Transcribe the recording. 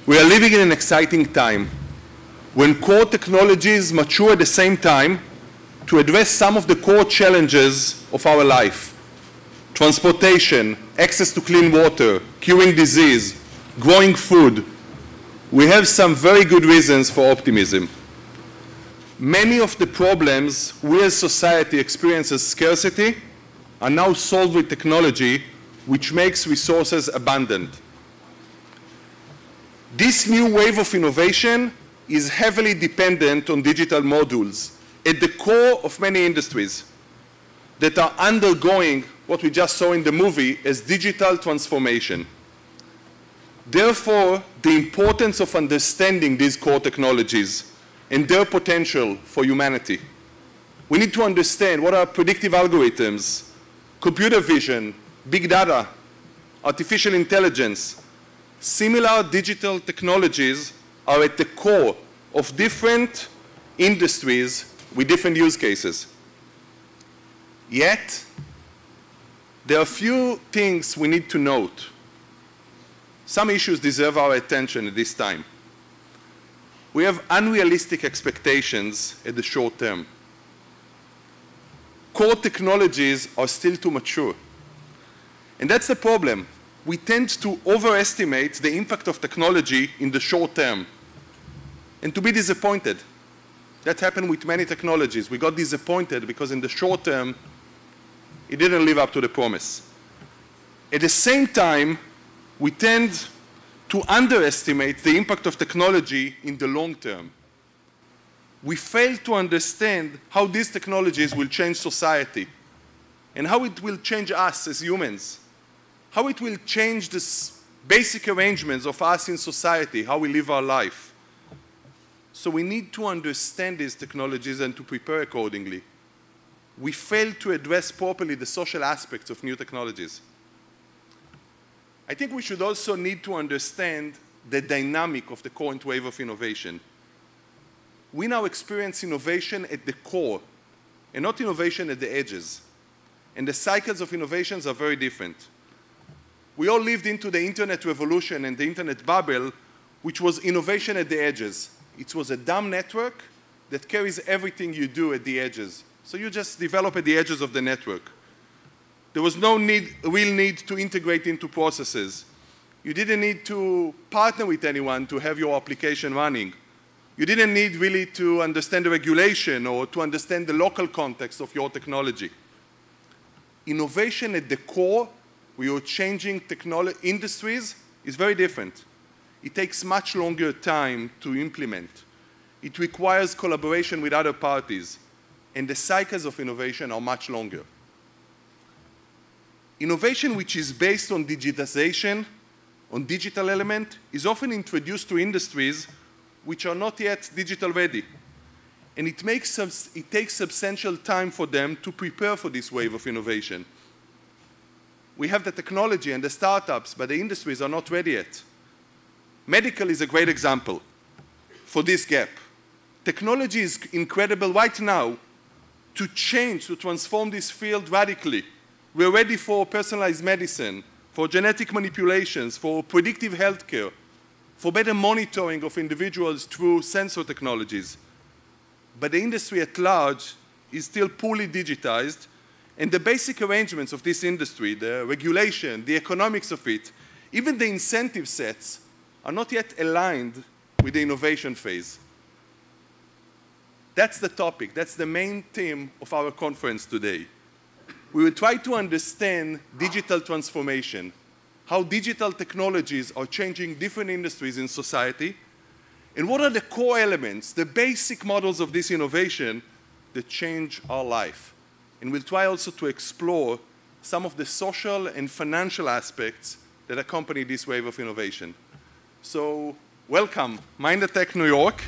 We are living in an exciting time when core technologies mature at the same time to address some of the core challenges of our life. Transportation, access to clean water, curing disease, growing food. We have some very good reasons for optimism. Many of the problems we as society experience as scarcity are now solved with technology which makes resources abundant. This new wave of innovation is heavily dependent on digital modules at the core of many industries that are undergoing what we just saw in the movie as digital transformation. Therefore, the importance of understanding these core technologies and their potential for humanity. We need to understand what are predictive algorithms, computer vision, big data, artificial intelligence. Similar digital technologies are at the core of different industries with different use cases. Yet, there are a few things we need to note. Some issues deserve our attention at this time. We have unrealistic expectations at the short term. Core technologies are still too mature. And that's the problem. We tend to overestimate the impact of technology in the short term and to be disappointed. That happened with many technologies. We got disappointed because in the short term, it didn't live up to the promise. At the same time, we tend to underestimate the impact of technology in the long term. We fail to understand how these technologies will change society and how it will change us as humans, how it will change the basic arrangements of us in society, how we live our life. So we need to understand these technologies and to prepare accordingly. We fail to address properly the social aspects of new technologies. I think we should also need to understand the dynamic of the current wave of innovation. We now experience innovation at the core and not innovation at the edges. And the cycles of innovations are very different. We all lived into the internet revolution and the internet bubble, which was innovation at the edges. It was a dumb network that carries everything you do at the edges. So you just develop at the edges of the network. There was no real need to integrate into processes. You didn't need to partner with anyone to have your application running. You didn't need really to understand the regulation or to understand the local context of your technology. Innovation at the core, where you're changing industries, is very different. It takes much longer time to implement. It requires collaboration with other parties, and the cycles of innovation are much longer. Innovation which is based on digitization, on digital element, is often introduced to industries which are not yet digital ready. And it takes substantial time for them to prepare for this wave of innovation. We have the technology and the startups, but the industries are not ready yet. Medical is a great example for this gap. Technology is incredible right now to change, to transform this field radically. We're ready for personalized medicine, for genetic manipulations, for predictive healthcare, for better monitoring of individuals through sensor technologies. But the industry at large is still poorly digitized, and the basic arrangements of this industry, the regulation, the economics of it, even the incentive sets, are not yet aligned with the innovation phase. That's the topic. That's the main theme of our conference today. We will try to understand digital transformation, how digital technologies are changing different industries in society, and what are the core elements, the basic models of this innovation that change our life. And we'll try also to explore some of the social and financial aspects that accompany this wave of innovation. So, welcome, Mind Tech New York.